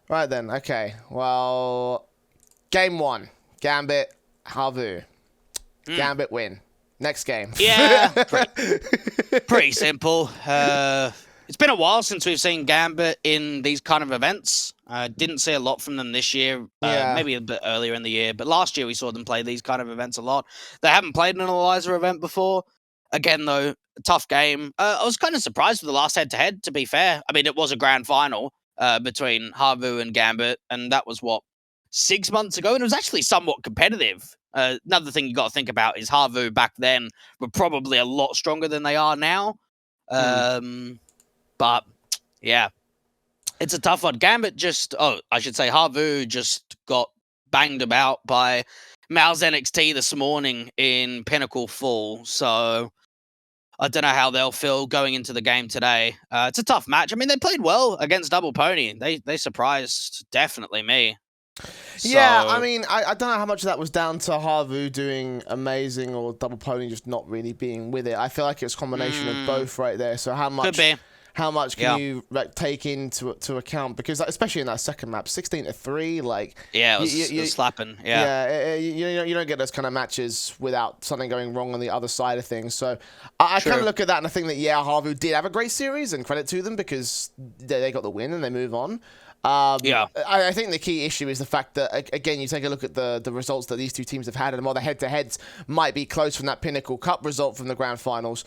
Right then. Okay. Well, game one. Gambit, Havu. Gambit win. Next game. Yeah, pretty simple. It's been a while since we've seen Gambit in these kind of events. Didn't see a lot from them this year, Yeah. maybe a bit earlier in the year, but last year we saw them play these kind of events a lot. They haven't played an Eliza event before. Again, though, tough game. I was kind of surprised with the last head-to-head, to be fair. I mean, it was a grand final between Havu and Gambit, and that was, 6 months ago? And it was actually somewhat competitive. Another thing you got to think about is Havu back then were probably a lot stronger than they are now. But yeah, it's a tough one. Gambit I should say Havu just got banged about by Mal's NXT this morning in Pinnacle Full. So I don't know how they'll feel going into the game today. It's a tough match. I mean, they played well against Double Pony. They surprised definitely me. Yeah, I mean, I don't know how much of that was down to Havu doing amazing or Double Pony just not really being with it. I feel like it's a combination of both right there. So how much? Could be. How much can you take into account? Because especially in that second map, 16-3, like it was slapping. Yeah, you don't get those kind of matches without something going wrong on the other side of things. So I kind of look at that and I think that Havu did have a great series and credit to them because they got the win and they move on. I think the key issue is the fact that, again, you take a look at the results that these two teams have had, and while the head-to-heads might be close from that Pinnacle Cup result from the Grand Finals,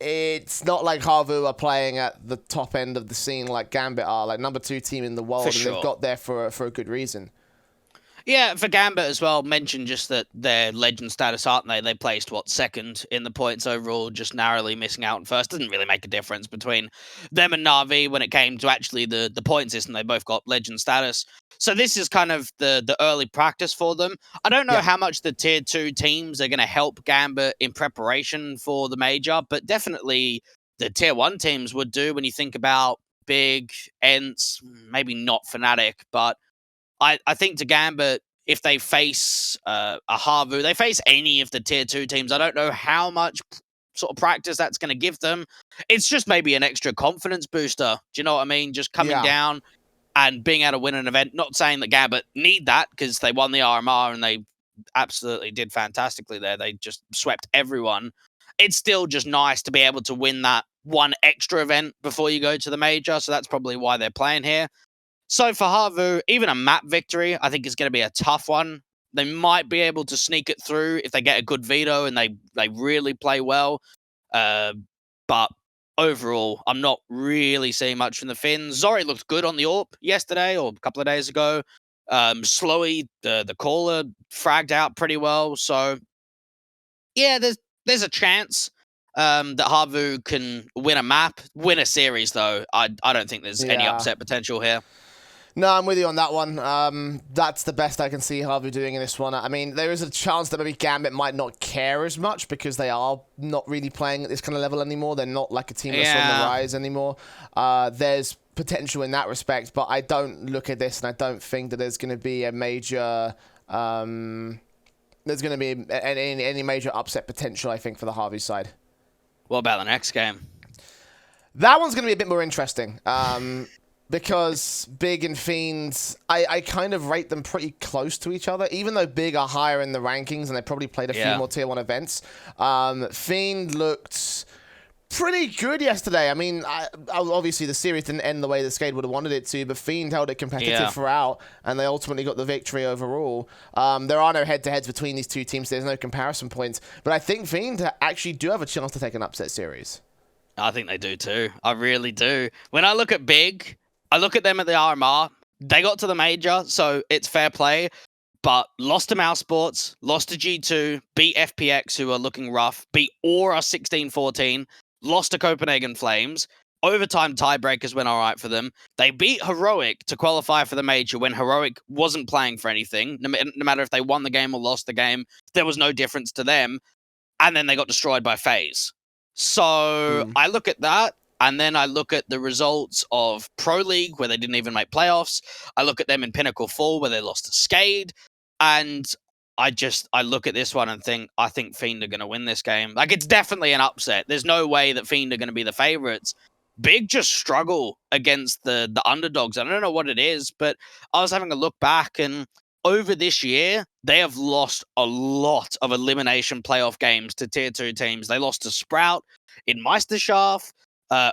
it's not like Havu are playing at the top end of the scene like Gambit are, like number 2 team in the world, and they've got there for a good reason. Yeah, for Gambit as well, mention just that their legend status, aren't they? They placed, second in the points overall, just narrowly missing out on first. Doesn't really make a difference between them and Na'Vi when it came to actually the point system. They both got legend status. So this is kind of the early practice for them. I don't know how much the tier 2 teams are going to help Gambit in preparation for the major, but definitely the tier 1 teams would do when you think about Big, Ents, maybe not Fnatic, but I think to Gambit, if they face a Havu, they face any of the tier 2 teams, I don't know how much sort of practice that's going to give them. It's just maybe an extra confidence booster. Do you know what I mean? Just coming down and being able to win an event. Not saying that Gambit need that because they won the RMR and they absolutely did fantastically there. They just swept everyone. It's still just nice to be able to win that one extra event before you go to the major. So that's probably why they're playing here. So for Havu, even a map victory, I think is going to be a tough one. They might be able to sneak it through if they get a good veto and they really play well. But overall, I'm not really seeing much from the Finns. Zori looked good on the AWP yesterday or a couple of days ago. Slowy, the caller, fragged out pretty well. So yeah, there's a chance that Havu can win a map, win a series though. I don't think there's any upset potential here. No, I'm with you on that one. That's the best I can see Havu doing in this one. I mean, there is a chance that maybe Gambit might not care as much because they are not really playing at this kind of level anymore. They're not like a team that's on the rise anymore. There's potential in that respect, but I don't look at this and I don't think that there's going to be a major... there's going to be any major upset potential, I think, for the Havu side. What about the next game? That one's going to be a bit more interesting. Because Big and Fiend, I kind of rate them pretty close to each other, even though Big are higher in the rankings and they probably played a few more Tier 1 events. Fiend looked pretty good yesterday. I mean, obviously the series didn't end the way that Skade would have wanted it to, but Fiend held it competitive throughout, and they ultimately got the victory overall. There are no head-to-heads between these two teams. There's no comparison points, but I think Fiend actually do have a chance to take an upset series. I think they do too. I really do. When I look at Big... I look at them at the RMR. They got to the major, so it's fair play. But lost to Mouse Sports, lost to G2, beat FPX, who are looking rough, beat Aura 16-14, lost to Copenhagen Flames. Overtime tiebreakers went all right for them. They beat Heroic to qualify for the major when Heroic wasn't playing for anything. No matter if they won the game or lost the game, there was no difference to them. And then they got destroyed by FaZe. So I look at that. And then I look at the results of Pro League, where they didn't even make playoffs. I look at them in Pinnacle Fall, where they lost to Skade. And I look at this one and think, I think Fiend are going to win this game. Like, it's definitely an upset. There's no way that Fiend are going to be the favorites. Big just struggle against the underdogs. I don't know what it is, but I was having a look back, and over this year, they have lost a lot of elimination playoff games to tier 2 teams. They lost to Sprout in Meisterschaft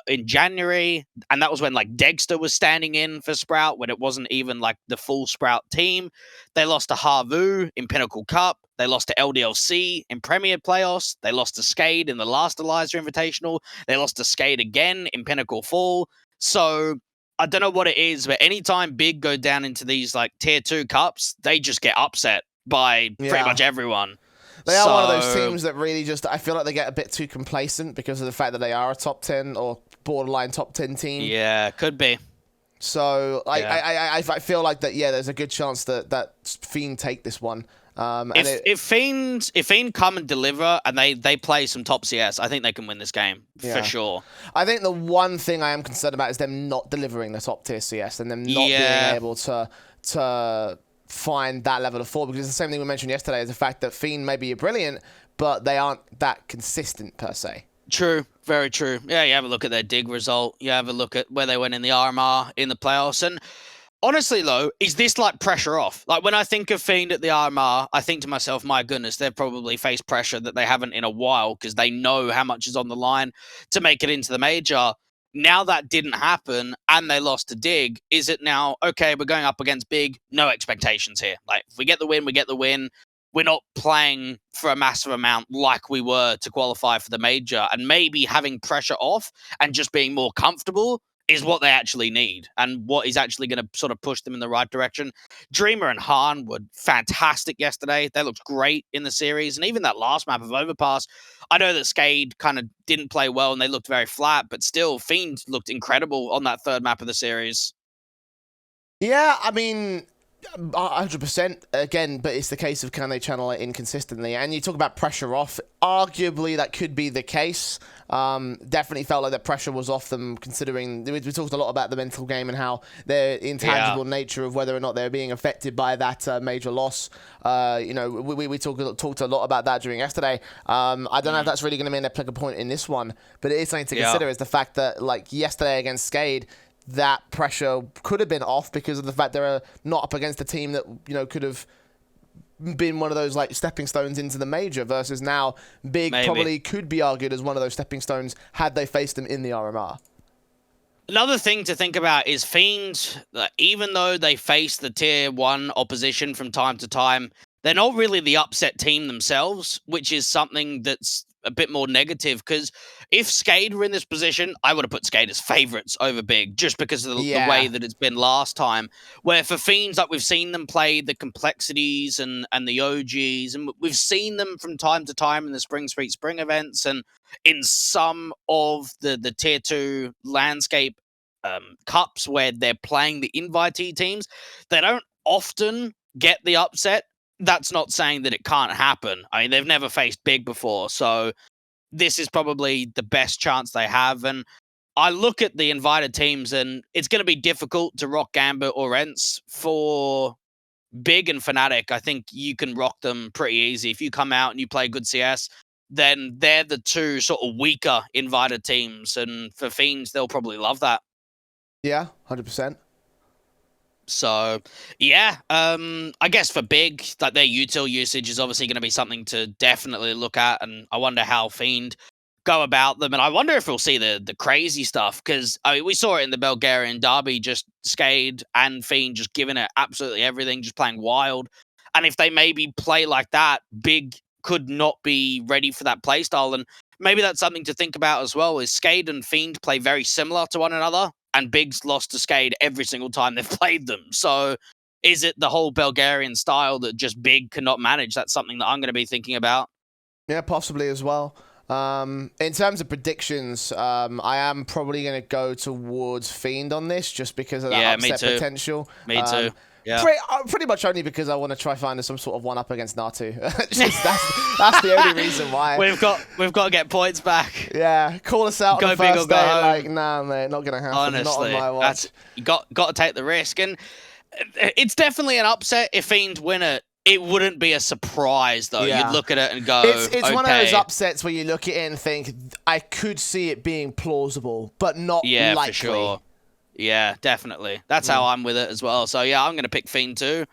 in January, and that was when like Dexter was standing in for Sprout when it wasn't even like the full Sprout team. They lost to Havu in Pinnacle Cup. They lost to LDLC in Premier Playoffs. They lost to Skade in the last Elisa Invitational. They lost to Skade again in Pinnacle Fall. So I don't know what it is, but anytime Big go down into these like tier 2 cups, they just get upset by pretty much everyone. They are one of those teams that really just, I feel like they get a bit too complacent because of the fact that they are a top 10 or borderline top 10 team. Yeah, could be. So I feel like that, there's a good chance that Fiend take this one. If Fiend come and deliver and they play some top CS, I think they can win this game for sure. I think the one thing I am concerned about is them not delivering the top tier CS and them not being able to find that level of form, because it's the same thing we mentioned yesterday, is the fact that Fiend maybe are brilliant, but they aren't that consistent per se. True, very true. Yeah, you have a look at their dig result. You have a look at where they went in the RMR in the playoffs. And honestly, though, is this like pressure off? Like when I think of Fiend at the RMR, I think to myself, my goodness, they've probably faced pressure that they haven't in a while because they know how much is on the line to make it into the major. Now that didn't happen and they lost to Dig. Is it now, okay, we're going up against Big, no expectations here. Like if we get the win, we get the win. We're not playing for a massive amount like we were to qualify for the major, and maybe having pressure off and just being more comfortable is what they actually need and what is actually going to sort of push them in the right direction. Dreamer and Han were fantastic yesterday. They looked great in the series. And even that last map of Overpass, I know that Skade kind of didn't play well and they looked very flat, but still Fiend looked incredible on that third map of the series. Yeah, I mean, 100% again, but it's the case of can they channel it inconsistently? And you talk about pressure off. Arguably, that could be the case. Definitely felt like the pressure was off them, considering we talked a lot about the mental game and how their intangible nature of whether or not they're being affected by that major loss. We talked a lot about that during yesterday. I don't know if that's really going to be an applicable point in this one, but it is something to consider. Is the fact that like yesterday against Skade, that pressure could have been off because of the fact they're not up against a team that could have been one of those like stepping stones into the major, versus now Big probably could be argued as one of those stepping stones had they faced them in the RMR. Another thing to think about is Fiend, even though they face the tier 1 opposition from time to time, they're not really the upset team themselves, which is something that's a bit more negative, because if Skade were in this position, I would have put Skade as favourites over Big, just because of the way that it's been last time. Where for Fiends, like we've seen them play the complexities and the OGs, and we've seen them from time to time in the Spring Street Spring events and in some of the tier 2 landscape cups where they're playing the invitee teams. They don't often get the upset. That's not saying that it can't happen. I mean, they've never faced Big before, so this is probably the best chance they have. And I look at the invited teams, and it's going to be difficult to rock Gambit or Ents. For Big and Fnatic, I think you can rock them pretty easy. If you come out and you play good CS, then they're the two sort of weaker invited teams. And for Fiends, they'll probably love that. Yeah, 100%. So, yeah, I guess for Big, like their util usage is obviously going to be something to definitely look at, and I wonder how Fiend go about them, and I wonder if we'll see the crazy stuff, because I mean, we saw it in the Bulgarian derby, just Skade and Fiend just giving it absolutely everything, just playing wild, and if they maybe play like that, Big could not be ready for that playstyle, and maybe that's something to think about as well, is Skade and Fiend play very similar to one another, and Big's lost to Skade every single time they've played them. So is it the whole Bulgarian style that just Big cannot manage? That's something that I'm going to be thinking about. Yeah, possibly as well. In terms of predictions, I am probably going to go towards Fiend on this, just because of that upset potential. Me too. Yeah. Pretty much only because I want to try find some sort of one up against Natu. That's the only reason why. We've got to get points back. Yeah, call us out on the first day. Like, nah, mate, not gonna happen. Honestly, not on my watch. You got to take the risk, and it's definitely an upset if Fiend win it. it wouldn't be a surprise, though. Yeah. You'd look at it and go, It's okay. one of those upsets where you look at it and think, I could see it being plausible, but not likely. For sure. Yeah, definitely. That's how I'm with it as well. So, yeah, I'm going to pick Fiend too.